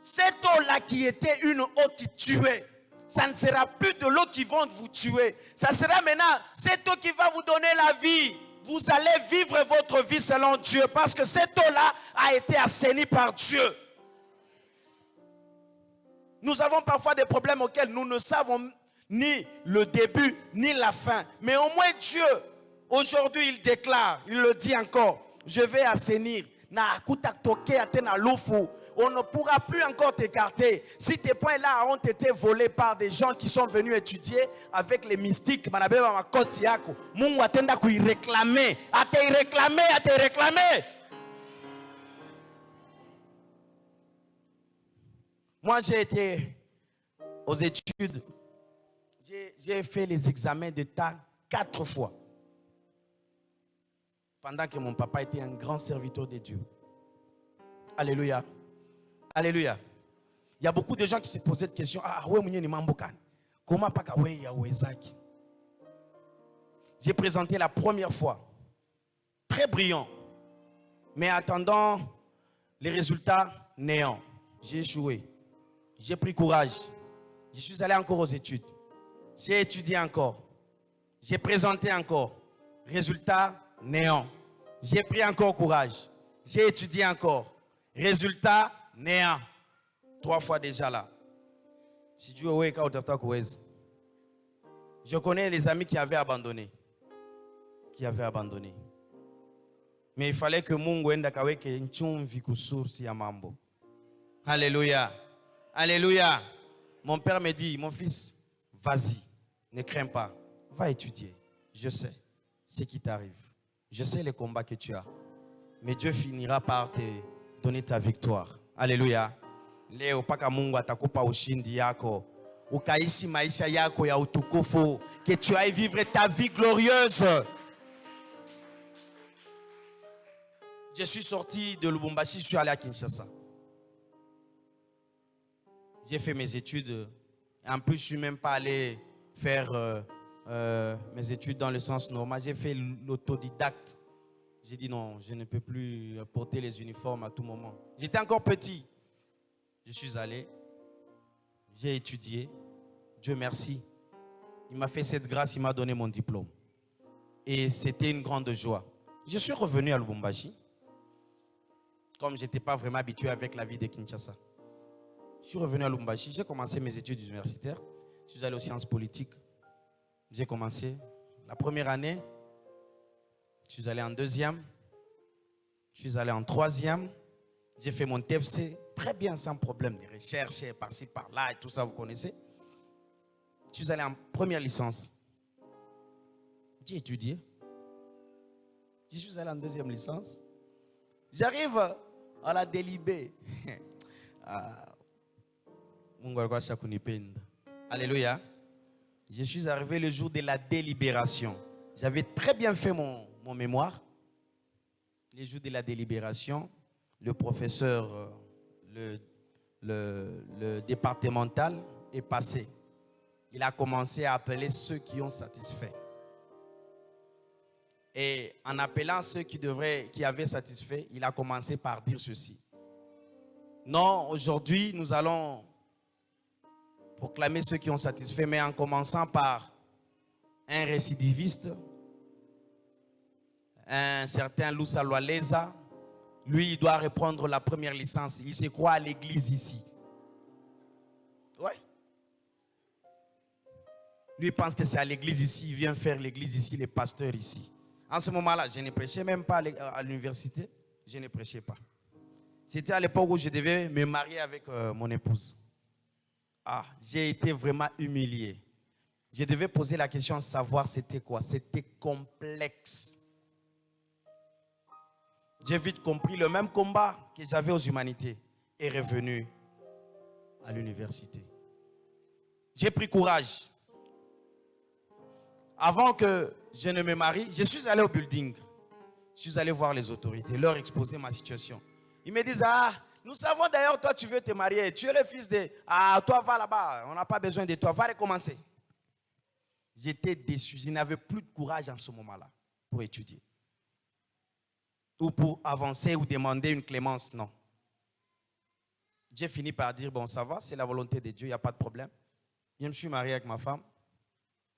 cette eau là qui était une eau qui tuait, ça ne sera plus de l'eau qui va vous tuer. Ça sera maintenant cette eau qui va vous donner la vie. Vous allez vivre votre vie selon Dieu parce que cette eau là a été assainie par Dieu. Nous avons parfois des problèmes auxquels nous ne savons ni le début ni la fin. Mais au moins Dieu, aujourd'hui il déclare, il le dit encore, je vais assainir. Na kuta toke atena lufu on ne pourra plus encore t'écarter. Si tes points là ont été volés par des gens qui sont venus étudier avec les mystiques, Mungu atenda kuiréclamer, à te réclamer. Moi, j'ai été aux études. J'ai fait les examens d'État 4 fois. Pendant que mon papa était un grand serviteur de Dieu. Alléluia. Alléluia. Il y a beaucoup de gens qui se posaient cette question. Comment pas j'ai présenté la première fois. Très brillant. Mais attendant les résultats néants. J'ai échoué. J'ai pris courage. Je suis allé encore aux études. J'ai étudié encore. J'ai présenté encore. Résultat néant. J'ai pris encore courage. J'ai étudié encore. Résultat néant. 3 fois déjà là. Je connais les amis qui avaient abandonné. Mais il fallait que Mungu enda kaweke nchumvi kusursi ya mambo. Alléluia. Alléluia. Mon père me dit, mon fils, vas-y, ne crains pas, va étudier. Je sais ce qui t'arrive. Je sais les combats que tu as. Mais Dieu finira par te donner ta victoire. Alléluia. Leo paka Mungu atakupa ushindi yako. Ukaishi maisha yako ya utukufu. Que tu ailles vivre ta vie glorieuse. Je suis sorti de Lubumbashi, je suis allé à Kinshasa. J'ai fait mes études. En plus, je ne suis même pas allé faire mes études dans le sens normal. J'ai fait l'autodidacte. J'ai dit non, je ne peux plus porter les uniformes à tout moment. J'étais encore petit. Je suis allé. J'ai étudié. Dieu merci. Il m'a fait cette grâce, il m'a donné mon diplôme. Et c'était une grande joie. Je suis revenu à Lubumbashi. Comme je n'étais pas vraiment habitué avec la vie de Kinshasa. Je suis revenu à Lubumbashi, j'ai commencé mes études universitaires. Je suis allé aux sciences politiques. J'ai commencé la première année. Je suis allé en deuxième. Je suis allé en troisième. J'ai fait mon TFC très bien, sans problème. Des recherches par-ci, par-là et tout ça, vous connaissez. Je suis allé en première licence. J'ai étudié. Je suis allé en deuxième licence. J'arrive à la délibé. Alléluia. Je suis arrivé le jour de la délibération. J'avais très bien fait mon mémoire. Le jour de la délibération, le professeur, le départemental est passé. Il a commencé à appeler ceux qui ont satisfait. Et en appelant ceux qui avaient satisfait, il a commencé par dire ceci. Non, aujourd'hui, nous allons proclamer ceux qui ont satisfait, mais en commençant par un récidiviste, un certain Loussa Loaleza. Lui, il doit reprendre la première licence. Il se croit à l'église ici. Ouais. Lui, il pense que c'est à l'église ici. Il vient faire l'église ici, les pasteurs ici. En ce moment-là, je ne prêchais même pas à l'université. Je ne prêchais pas. C'était à l'époque où je devais me marier avec mon épouse. Ah, j'ai été vraiment humilié. Je devais poser la question de savoir c'était quoi. C'était complexe. J'ai vite compris le même combat que j'avais aux humanités est revenu à l'université. J'ai pris courage. Avant que je ne me marie, je suis allé au building. Je suis allé voir les autorités, leur exposer ma situation. Ils me disent, ah, nous savons d'ailleurs, toi tu veux te marier, tu es le fils de... Ah, toi va là-bas, on n'a pas besoin de toi, va recommencer. J'étais déçu, je n'avais plus de courage en ce moment-là pour étudier. Ou pour avancer ou demander une clémence, non. J'ai fini par dire, bon ça va, c'est la volonté de Dieu, il n'y a pas de problème. Je me suis marié avec ma femme.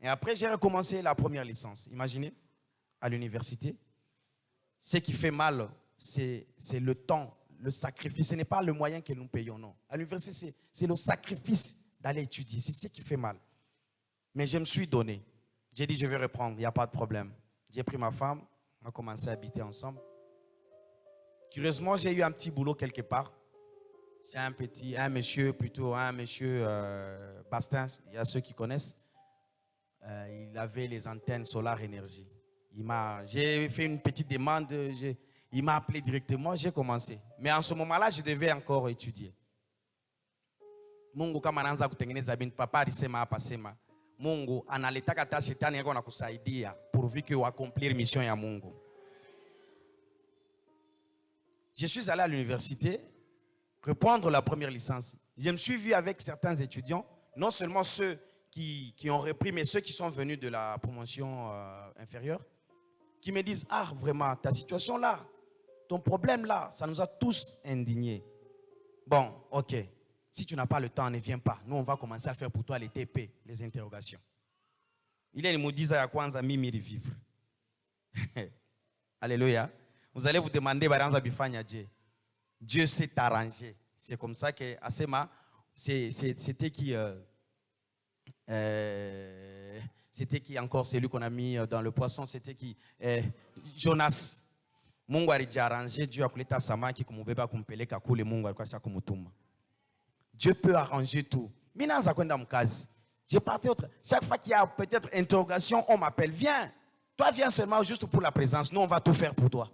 Et après, j'ai recommencé la première licence. Imaginez, à l'université. Ce qui fait mal, c'est le temps, le sacrifice. Ce n'est pas le moyen que nous payons, non. À l'université, c'est le sacrifice d'aller étudier. C'est ce qui fait mal. Mais je me suis donné. J'ai dit, je vais reprendre, il n'y a pas de problème. J'ai pris ma femme, on a commencé à habiter ensemble. Curieusement, j'ai eu un petit boulot quelque part. C'est un monsieur Bastin, il y a ceux qui connaissent. Il avait les antennes Solar Énergie. J'ai fait une petite demande, il m'a appelé directement, j'ai commencé. Mais en ce moment-là, je devais encore étudier. Mungu kama anaanza kutengeneza binti papa alisema hapa sema Mungu analetaka hata shetani yako na kusaidia pourvu que accomplir mission ya Mungu. Je suis allé à l'université reprendre la première licence. Je me suis vu avec certains étudiants, non seulement ceux qui ont repris, mais ceux qui sont venus de la promotion inférieure, qui me disent, ah vraiment, ta situation là, ton problème là, ça nous a tous indignés. Bon, ok, si tu n'as pas le temps, ne viens pas. Nous, on va commencer à faire pour toi les TP, les interrogations. Il est nous disait à kwanza mimi vivre. Alléluia. Vous allez vous demander, Dieu s'est arrangé. C'est comme ça que Asema, c'était qui encore, celui qu'on a mis dans le poisson, c'était qui Jonas. Mungu alijiarrange Dieu akuleta samaki kumubeba kumpeleka kule Mungu alikuwa kumutuma. Dieu peut arranger tout. Minaanza kwenda mkazi. Je partais autre. Chaque fois qu'il y a peut-être interrogation, on m'appelle, viens. Toi viens seulement juste pour la présence. Nous on va tout faire pour toi.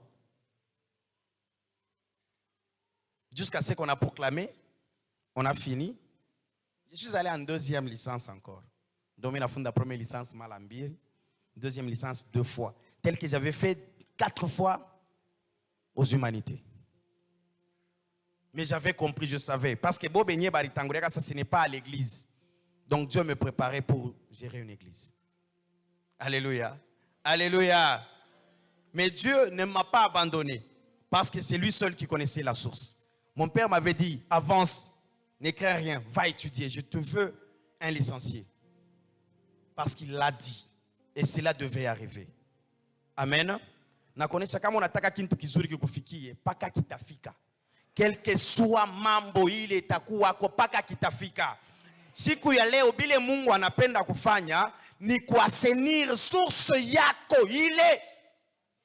Jusqu'à ce qu'on a proclamé, on a fini. Je suis allé en deuxième licence encore. Donc, la fin de la première licence, Malambir. Deuxième licence, 2 fois. Tel que j'avais fait 4 fois aux humanités. Mais j'avais compris, je savais. Parce que Bobenye Baritangureka, ça, ce n'est pas à l'église. Donc, Dieu me préparait pour gérer une église. Alléluia. Alléluia. Mais Dieu ne m'a pas abandonné. Parce que c'est lui seul qui connaissait la source. Mon père m'avait dit, avance, n'écris rien, va étudier. Je te veux un licencié. Parce qu'il l'a dit. Et cela devait arriver. Amen. Nakonesha kama unataka kitu kizuri kikufikie, paka kitafika. Quel que soit mambo ile itakuwako paka kitafika. Siku ya leo bile Mungu anapenda kufanya ni kuasenir source yako ile.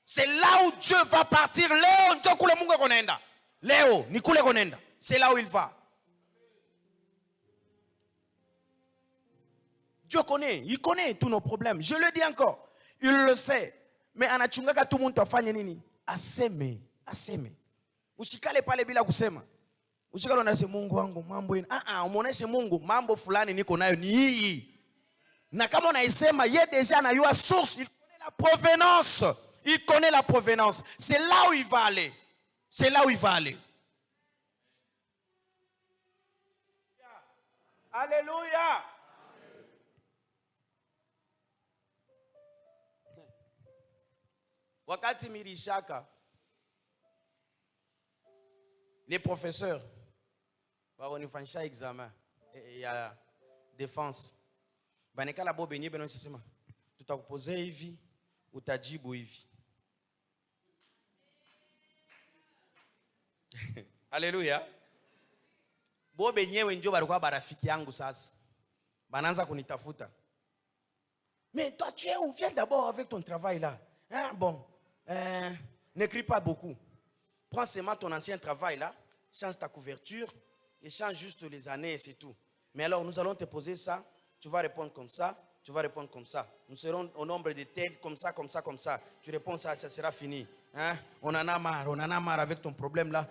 C'est là où Dieu va partir. Leo ndio kule Mungu konaenda. Léo, Nicolas Ronenda, c'est là où il va. Dieu connaît, il connaît tous nos problèmes. Je le dis encore, il le sait. Mais anachungaka tout le monde afanye nini? Aseme. Usikale pale bila kusema. Usikale unasema Mungu wangu mambo ina. Umuoneshe Mungu mambo fulani niko nayo ni hii. Na kama unaisema yeye déjà anayua source, il connaît la provenance. Il connaît la provenance. C'est là où il va aller. C'est là où il va aller. Alléluia. Wakati mirishaka, les professeurs, wanifanyisha examen ya défense. Banekala bo benye beno sisema. Tutakupoze hivi, utajibu hivi. Alléluia. Bo benyewe ndio balikuwa barafiki yangu sasa. Banaanza kunitafuta. Mais toi tu es où? Viens d'abord avec ton travail là. Hein? Bon, n'écris pas beaucoup. Prends seulement ton ancien travail là, change ta couverture et change juste les années et c'est tout. Mais alors nous allons te poser ça, tu vas répondre comme ça, tu vas répondre comme ça. Nous serons au nombre de têtes comme ça, comme ça, comme ça. Tu réponds ça, ça sera fini. Hein? On en a marre avec ton problème là.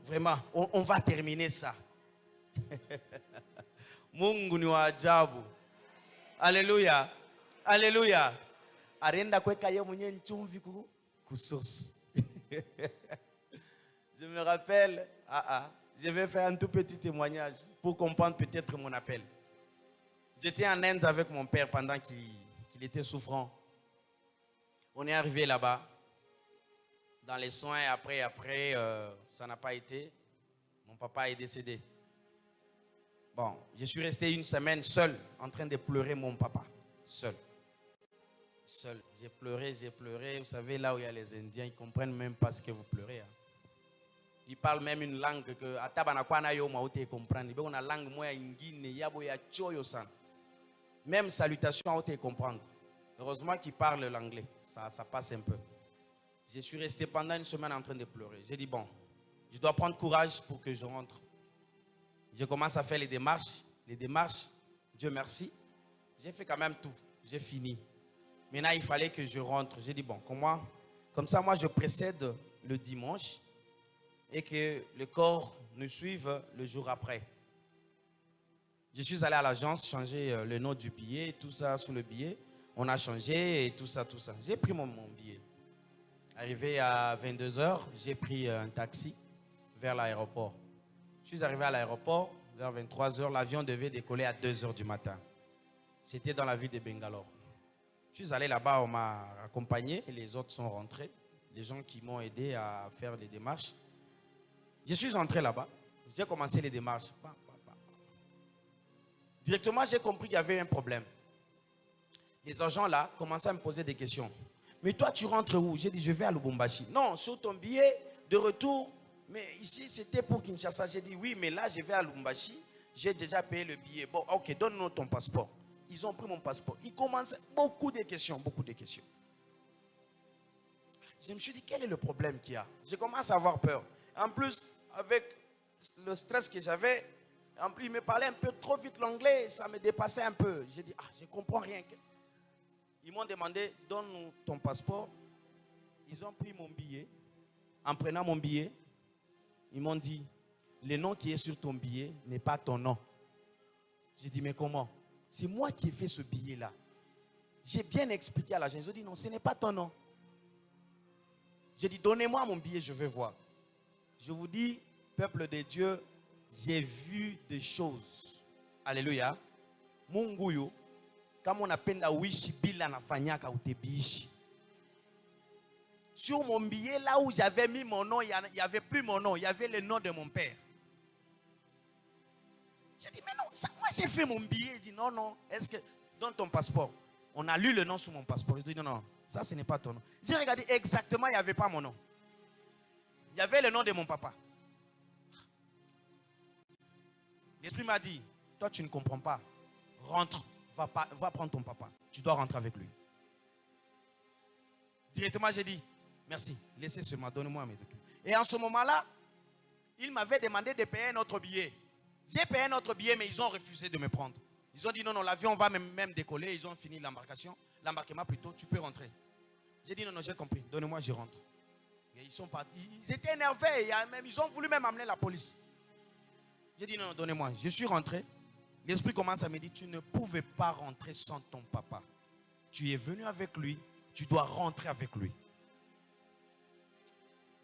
Vraiment, on va terminer ça. Mungu ni wa ajabu. Alléluia. Alléluia. Arenda kweka ye mwenye nchumvi kusource. Je me rappelle, je vais faire un tout petit témoignage pour comprendre peut-être mon appel. J'étais en Inde avec mon père pendant qu'il était souffrant. On est arrivé là-bas. Dans les soins, après, ça n'a pas été. Mon papa est décédé. Bon, je suis resté une semaine seul, en train de pleurer mon papa. Seul. J'ai pleuré. Vous savez, là où il y a les Indiens, ils ne comprennent même pas ce que vous pleurez. Hein. Ils parlent même une langue que ils comprennent. Ils ont une langue même salutation, ils comprennent. Heureusement qu'ils parlent l'anglais. Ça passe un peu. Je suis resté pendant une semaine en train de pleurer. J'ai dit, bon, je dois prendre courage pour que je rentre. Je commence à faire les démarches. Les démarches, Dieu merci, j'ai fait quand même tout. J'ai fini. Maintenant, il fallait que je rentre. J'ai dit, bon, comme ça, moi, je précède le dimanche et que le corps nous suive le jour après. Je suis allé à l'agence changer le nom du billet, tout ça sous le billet. On a changé et tout ça, tout ça. J'ai pris mon billet. Arrivé à 22h, j'ai pris un taxi vers l'aéroport. Je suis arrivé à l'aéroport vers 23h. L'avion devait décoller à 2h du matin. C'était dans la ville de Bangalore. Je suis allé là-bas, on m'a accompagné et les autres sont rentrés. Les gens qui m'ont aidé à faire les démarches. Je suis rentré là-bas. J'ai commencé les démarches. Directement, j'ai compris qu'il y avait un problème. Les agents là commençaient à me poser des questions. Mais toi, tu rentres où? J'ai dit, je vais à Lubumbashi. Non, sur ton billet de retour. Mais ici, c'était pour Kinshasa. J'ai dit, oui, mais là, je vais à Lubumbashi. J'ai déjà payé le billet. Bon, ok, donne-nous ton passeport. Ils ont pris mon passeport. Ils commençaient beaucoup de questions, beaucoup de questions. Je me suis dit, quel est le problème qu'il y a? Je commence à avoir peur. En plus, avec le stress que j'avais, en plus, il me parlait un peu trop vite l'anglais, ça me dépassait un peu. J'ai dit, je ne comprends rien. Ils m'ont demandé, donne-nous ton passeport. Ils ont pris mon billet. En prenant mon billet, ils m'ont dit, le nom qui est sur ton billet n'est pas ton nom. J'ai dit, mais comment? C'est moi qui ai fait ce billet-là. J'ai bien expliqué à l'agent. Ils ont dit, non, ce n'est pas ton nom. J'ai dit, donnez-moi mon billet, je vais voir. Je vous dis, peuple de Dieu, j'ai vu des choses. Alléluia. Munguyo, comme on appelle la wishi bila nafanyaka utebishi. Sur mon billet, là où j'avais mis mon nom, il n'y avait plus mon nom, il y avait le nom de mon père. J'ai dit, mais non, ça, moi j'ai fait mon billet. Il dit, non, non, est-ce que, donne ton passeport. On a lu le nom sur mon passeport. Je dis, non, non, ça ce n'est pas ton nom. J'ai regardé exactement, il n'y avait pas mon nom. Il y avait le nom de mon papa. L'esprit m'a dit, toi tu ne comprends pas. Rentre, va prendre ton papa. Tu dois rentrer avec lui. Directement j'ai dit, merci, laissez seulement, donnez-moi mes documents. Et en ce moment-là, il m'avait demandé de payer un autre billet. J'ai payé un autre billet, mais ils ont refusé de me prendre. Ils ont dit non, non, l'avion va même décoller. Ils ont fini l'embarcation. L'embarquement plutôt, tu peux rentrer. J'ai dit non, non, j'ai compris. Donnez-moi, je rentre. Et ils sont partis. Ils étaient énervés. Ils ont voulu même amener la police. J'ai dit non, non, donnez-moi. Je suis rentré. L'esprit commence à me dire, tu ne pouvais pas rentrer sans ton papa. Tu es venu avec lui. Tu dois rentrer avec lui.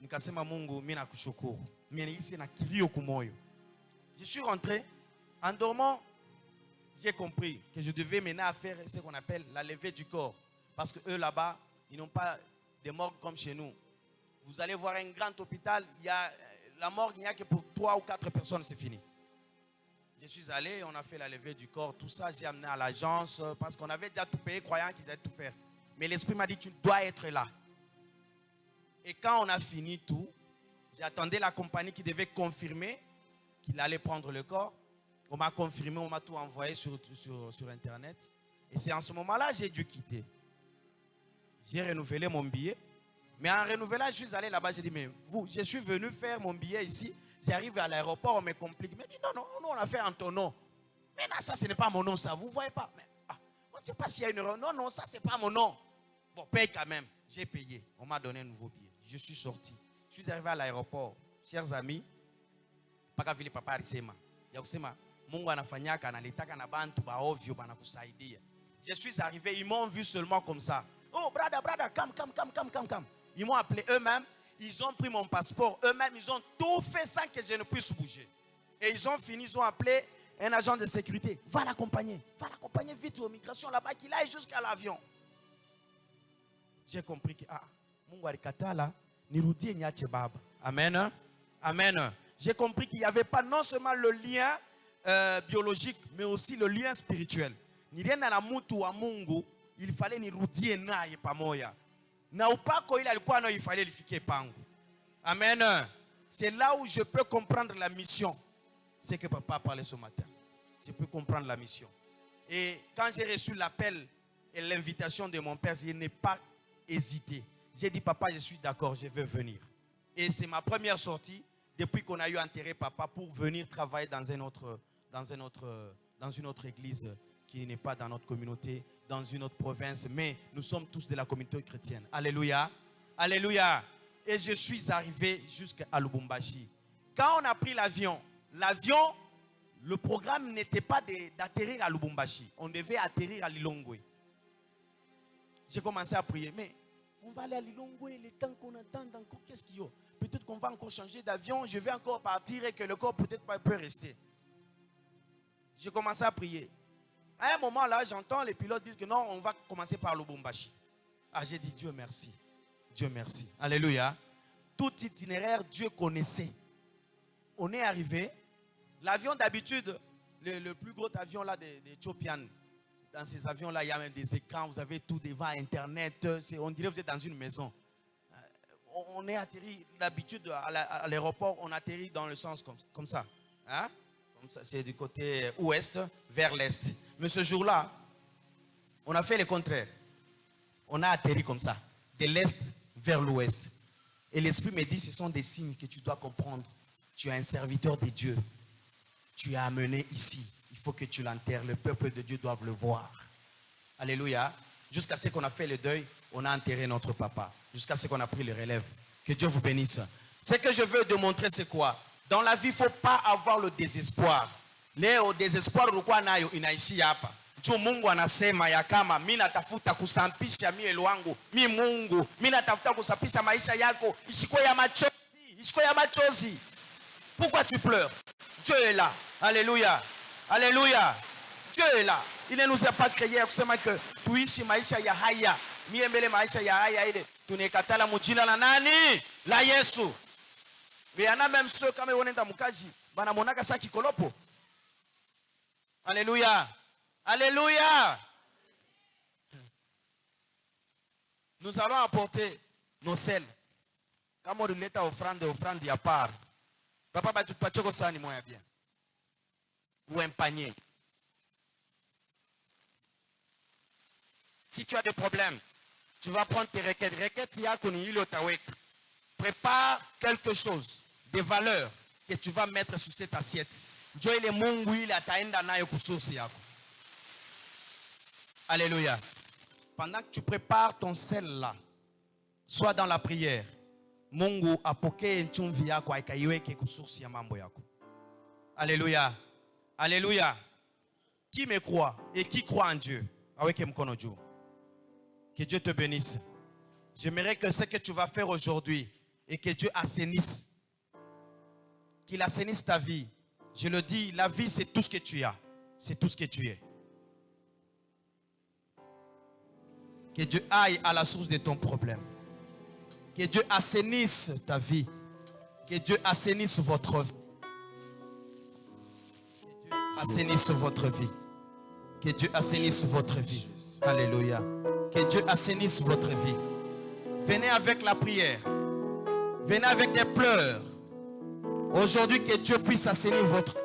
Nikasema Mungu, mina kushukuru. Mimi ici na kilio kumoyo. Je suis rentré, en dormant, j'ai compris que je devais maintenant faire ce qu'on appelle la levée du corps. Parce qu'eux là-bas, ils n'ont pas de morgue comme chez nous. Vous allez voir un grand hôpital, la morgue, il n'y a que pour 3 ou 4 personnes, c'est fini. Je suis allé, on a fait la levée du corps, tout ça, j'ai amené à l'agence parce qu'on avait déjà tout payé, croyant qu'ils allaient tout faire. Mais l'esprit m'a dit, tu dois être là. Et quand on a fini tout, j'attendais la compagnie qui devait confirmer qu'il allait prendre le corps. On m'a confirmé, on m'a tout envoyé sur Internet. Et c'est en ce moment-là que j'ai dû quitter. J'ai renouvelé mon billet. Mais en renouvelant, je suis allé là-bas. J'ai dit, mais vous, je suis venu faire mon billet ici. J'arrive à l'aéroport, on me complique. Mais dit, non, non, non, on l'a fait en ton nom. Mais non, ça, ce n'est pas mon nom, ça. Vous ne voyez pas. Mais, on ne sait pas s'il y a une erreur. Non, non, ça, ce n'est pas mon nom. Bon, paye quand même. J'ai payé. On m'a donné un nouveau billet. Je suis sorti. Je suis arrivé à l'aéroport. Chers amis, paka vile papa alisema ya kusema Mungu anafanyaka analitaka na bantu ba ovyo banakusaidia. Je suis arrivé, ils m'ont vu seulement comme ça. Oh brother, come. Ils m'ont appelé eux-mêmes, ils ont pris mon passeport eux-mêmes, ils ont tout fait sans que je ne puisse bouger. Et ils ont fini, ils ont appelé un agent de sécurité. Va l'accompagner vite aux migrations là-bas qu'il aille jusqu'à l'avion. J'ai compris que Mungu alikatala nirudie niache baba. Amen. Amen. J'ai compris qu'il n'y avait pas non seulement le lien biologique, mais aussi le lien spirituel. Nilienda na mtu wa Mungu, il fallait nirudie naye pamoja. Na upako ile alikuwa nayo, il fallait lifikie pangu. Amen. C'est là où je peux comprendre la mission. C'est que papa parlait ce matin. Je peux comprendre la mission. Et quand j'ai reçu l'appel et l'invitation de mon père, je n'ai pas hésité. J'ai dit, papa, je suis d'accord, je veux venir. Et c'est ma première sortie. depuis qu'on a eu enterré papa pour venir travailler dans une autre église qui n'est pas dans notre communauté, dans une autre province, mais nous sommes tous de la communauté chrétienne. Alléluia. Alléluia. Et je suis arrivé jusqu'à Lubumbashi. Quand on a pris l'avion, le programme n'était pas d'atterrir à Lubumbashi. On devait atterrir à Lilongwe. J'ai commencé à prier, mais on va aller à Lilongwe, le temps qu'on attend encore, qu'est-ce qu'il y a? Peut-être qu'on va encore changer d'avion, je vais encore partir et que le corps peut-être pas peut rester. J'ai commencé à prier. À un moment là, j'entends les pilotes dire que non, on va commencer par Lubumbashi. Ah, j'ai dit Dieu merci. Dieu merci. Alléluia. Tout itinéraire, Dieu connaissait. On est arrivé. L'avion d'habitude, le plus gros avion là des Ethiopian, dans ces avions-là, il y a même des écrans, vous avez tout devant Internet. On dirait que vous êtes dans une maison. On est atterri, d'habitude à l'aéroport, on atterrit dans le sens comme ça. Hein? Comme ça, c'est du côté ouest vers l'est. Mais ce jour-là, on a fait le contraire. On a atterri comme ça, de l'est vers l'ouest. Et l'Esprit me dit, ce sont des signes que tu dois comprendre. Tu es un serviteur de Dieu. Tu es amené ici. Il faut que tu l'enterres. Le peuple de Dieu doit le voir. Alléluia. Jusqu'à ce qu'on a fait le deuil, on a enterré notre papa. Jusqu'à ce qu'on a pris le relève. Que Dieu vous bénisse. Ce que je veux démontrer, c'est quoi? Dans la vie, il ne faut pas avoir le désespoir. Leo désespoir ulikuwa nayo inaishia hapa. Juu Mungu anasema ya kama mimi natafuta kusampisha mie wangu, mimi Mungu, mimi natafuta kusampisha maisha yako, isikuwe ya machozi, isikuwe ya machozi. Pourquoi tu pleures? Dieu est là. Alléluia. Alléluia. Dieu est là. Il ne nous a pas créé kusema que tuishi maisha ya haya. Mie mbele maisha ya haya ile tunekatala mujina la nani? La Yesu. Mais il y en a même ceux quand on est dans mukaji, bana monaka sa kikolopo. Alléluia. Alléluia. Nous allons apporter nos sels. Kama ulileta offrande ya part. Papa ba tupachoko sani moya bien. Ou un panier. Si tu as des problèmes, tu vas prendre tes requêtes. Requêtes, il y a prépare quelque chose, des valeurs que tu vas mettre sur cette assiette. Dieu il est Mungu il ataenda nayo kusosi yako. Alléluia. Pendant que tu prépares ton sel là, sois dans la prière. Mungu apokee nchumvi yako aikaiweke kusosi ya mambo yako. Alléluia. Alléluia. Qui me croit et qui croit en Dieu? Aweke mkono juu. Que Dieu te bénisse. J'aimerais que ce que tu vas faire aujourd'hui et que Dieu assainisse. Qu'il assainisse ta vie. Je le dis, la vie c'est tout ce que tu as. C'est tout ce que tu es. Que Dieu aille à la source de ton problème. Que Dieu assainisse ta vie. Que Dieu assainisse votre vie. Que Dieu assainisse votre vie. Que Dieu assainisse votre vie. Alléluia. Que Dieu assainisse votre vie. Venez avec la prière. Venez avec des pleurs. Aujourd'hui, que Dieu puisse assainir votre vie.